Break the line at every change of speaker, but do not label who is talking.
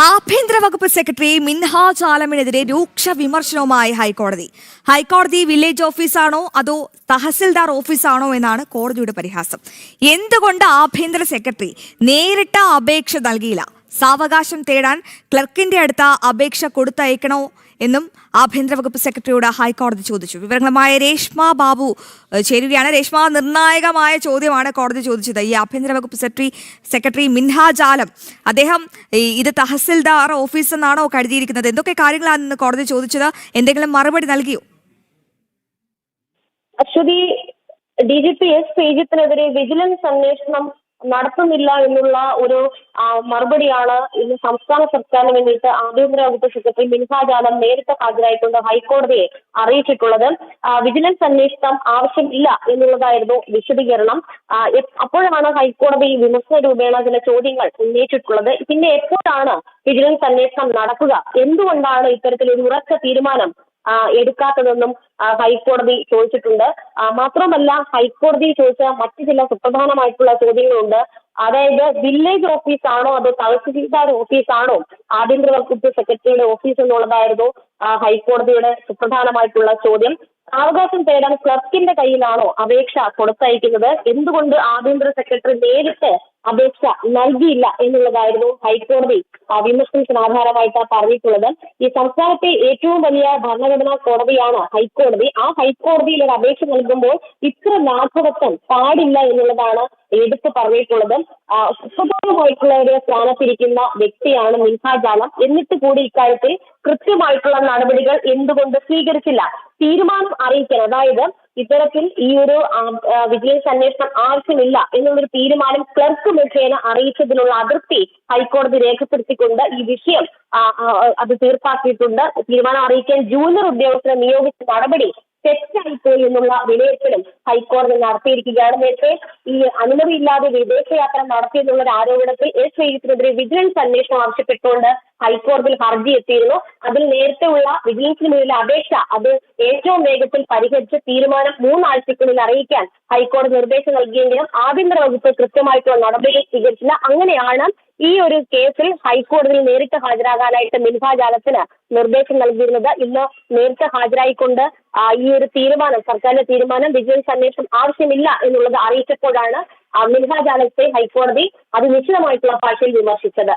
ആഭ്യന്തര വകുപ്പ് സെക്രട്ടറി മിൻഹാജ് ആലമിനെതിരെ രൂക്ഷ വിമർശനവുമായി ഹൈക്കോടതി വില്ലേജ് ഓഫീസാണോ അതോ തഹസിൽദാർ ഓഫീസാണോ എന്നാണ് കോടതിയുടെ പരിഹാസം. എന്തുകൊണ്ട് ആഭ്യന്തര സെക്രട്ടറി നേരിട്ട് അപേക്ഷ നൽകിയില്ല? സാവകാശം തേടാൻ ക്ലർക്കിന്റെ അടുത്ത അപേക്ഷ കൊടുത്തയക്കണോ എന്നും ആഭ്യന്തര വകുപ്പ് സെക്രട്ടറിയോട് ഹൈക്കോടതി ചോദിച്ചു. വിവരങ്ങളുമായി രേഷ്മ ബാബു ചേരുകയാണ്. രേഷ്മ, നിർണായകമായ ചോദ്യമാണ് കോടതി ചോദിച്ചത്. ഈ ആഭ്യന്തര വകുപ്പ് സെക്രട്ടറി മിൻഹാജ് ആലം, അദ്ദേഹം ഇത് തഹസിൽദാർ ഓഫീസ് എന്നാണോ കരുതിയിരിക്കുന്നത്? എന്തൊക്കെ കാര്യങ്ങളാണ് കോടതി ചോദിച്ചത്? എന്തെങ്കിലും മറുപടി നൽകിയോ?
അശ്വതി, DGP S ശ്രീജിത്തിനെതിരെ വിജിലൻസ് അന്വേഷണം നടത്തുന്നില്ല എന്നുള്ള ഒരു മറുപടിയാണ് ഇന്ന് സംസ്ഥാന സർക്കാരിന് വേണ്ടിയിട്ട് ആഭ്യന്തര വകുപ്പ് സെക്രട്ടറി മിൻഹാജ് ആലം നേരിട്ട് ഹാജരായിക്കൊണ്ട് ഹൈക്കോടതിയെ അറിയിച്ചിട്ടുള്ളത്. വിജിലൻസ് അന്വേഷണം ആവശ്യമില്ല എന്നുള്ളതായിരുന്നു വിശദീകരണം. അപ്പോഴാണ് ഹൈക്കോടതി വിമർശന രൂപേണ ചില ചോദ്യങ്ങൾ ഉന്നയിച്ചിട്ടുള്ളത്. പിന്നെ എപ്പോഴാണ് വിജിലൻസ് അന്വേഷണം നടക്കുക, എന്തുകൊണ്ടാണ് ഇത്തരത്തിലൊരു ഉറച്ച തീരുമാനം എടുക്കാത്തതെന്നും ഹൈക്കോടതി ചോദിച്ചിട്ടുണ്ട്. മാത്രമല്ല, ഹൈക്കോടതി ചോദിച്ച മറ്റു ചില സുപ്രധാനമായിട്ടുള്ള ചോദ്യങ്ങളുണ്ട്. അതായത്, വില്ലേജ് ഓഫീസാണോ അതോ തഹസിൽദാർ ഓഫീസാണോ ആഭ്യന്തര വകുപ്പ് സെക്രട്ടറിയുടെ ഓഫീസ് എന്നുള്ളതായിരുന്നു ഹൈക്കോടതിയുടെ സുപ്രധാനമായിട്ടുള്ള ചോദ്യം. അവകാശം തേടാൻ ക്ലർക്കിന്റെ കയ്യിലാണോ അപേക്ഷ കൊടുത്തയക്കുന്നത്? എന്തുകൊണ്ട് ആഭ്യന്തര സെക്രട്ടറി നേരിട്ട് അപേക്ഷ നൽകിയില്ല എന്നുള്ളതായിരുന്നു ഹൈക്കോടതി വിമർശനത്തിന് ആധാരമായിട്ട് പറഞ്ഞിട്ടുള്ളത്. ഈ സംസ്ഥാനത്തെ ഏറ്റവും വലിയ ഭരണഘടനാ കോടതിയാണ് ഹൈക്കോടതി. ആ ഹൈക്കോടതിയിൽ ഒരു അപേക്ഷ നൽകുമ്പോൾ ഇത്ര ലാഘവത്വം പാടില്ല എന്നുള്ളതാണ് എടുത്തു പറഞ്ഞിട്ടുള്ളത്. സുപ്രധാനമായിട്ടുള്ള ഒരു സ്ഥാനത്തിരിക്കുന്ന വ്യക്തിയാണ് മിൻഹാജ് ആലം. എന്നിട്ട് കൂടി ഇക്കാര്യത്തിൽ കൃത്യമായിട്ടുള്ള നടപടികൾ എന്തുകൊണ്ട് സ്വീകരിച്ചില്ല? തീരുമാനം അറിയിക്കാൻ, അതായത് ഇത്തരത്തിൽ ഈ ഒരു വിജിലൻസ് അന്വേഷണം ആവശ്യമില്ല എന്നുള്ളൊരു തീരുമാനം ക്ലർക്ക് മുഖേന അറിയിച്ചതിനുള്ള അതിർത്തി ഹൈക്കോടതി രേഖപ്പെടുത്തിക്കൊണ്ട് ഈ വിഷയം അത് തീർപ്പാക്കിയിട്ടുണ്ട്. തീരുമാനം അറിയിക്കാൻ ജൂനിയർ ഉദ്യോഗസ്ഥരെ നിയോഗിച്ച നടപടി തെറ്റായിപ്പോയി എന്നുള്ള വിലയിരുത്തലും ഹൈക്കോടതി നടത്തിയിരിക്കുകയാണ്. നേരത്തെ ഈ അനുമതിയില്ലാതെ വിദേശയാത്ര നടത്തിയെന്നുള്ള ഒരു ആരോപണത്തിൽ S ശ്രീജിത്തിനെതിരെ വിജിലൻസ് അന്വേഷണം ആവശ്യപ്പെട്ടുകൊണ്ട് ഹൈക്കോടതിയിൽ ഹർജി എത്തിയിരുന്നു. അതിൽ നേരത്തെ ഉള്ള വിജിലൻസിന് മുന്നിലെ അപേക്ഷ അത് ഏറ്റവും വേഗത്തിൽ പരിഹരിച്ച് തീരുമാനം 3 ആഴ്ചയ്ക്കുള്ളിൽ അറിയിക്കാൻ ഹൈക്കോടതി നിർദ്ദേശം നൽകിയെങ്കിലും ആഭ്യന്തര വകുപ്പ് കൃത്യമായിട്ടുള്ള നടപടികൾ സ്വീകരിച്ചില്ല. അങ്ങനെയാണ് ഈ ഒരു കേസിൽ ഹൈക്കോടതിയിൽ നേരിട്ട് ഹാജരാകാനായിട്ട് മിൻഹാജ് ആലത്തിന് നിർദ്ദേശം നൽകിയിരുന്നത്. ഇന്ന് നേരിട്ട് ഹാജരായിക്കൊണ്ട് ഈ ഒരു തീരുമാനം, സർക്കാരിന്റെ തീരുമാനം വിജിലൻസ് അന്വേഷണം ആവശ്യമില്ല എന്നുള്ളത് അറിയിച്ചപ്പോഴാണ് മിൻഹാജ് ആലത്തെ ഹൈക്കോടതി അത് നിശ്ചിതമായിട്ടുള്ള ഭാഷയിൽ വിമർശിച്ചത്.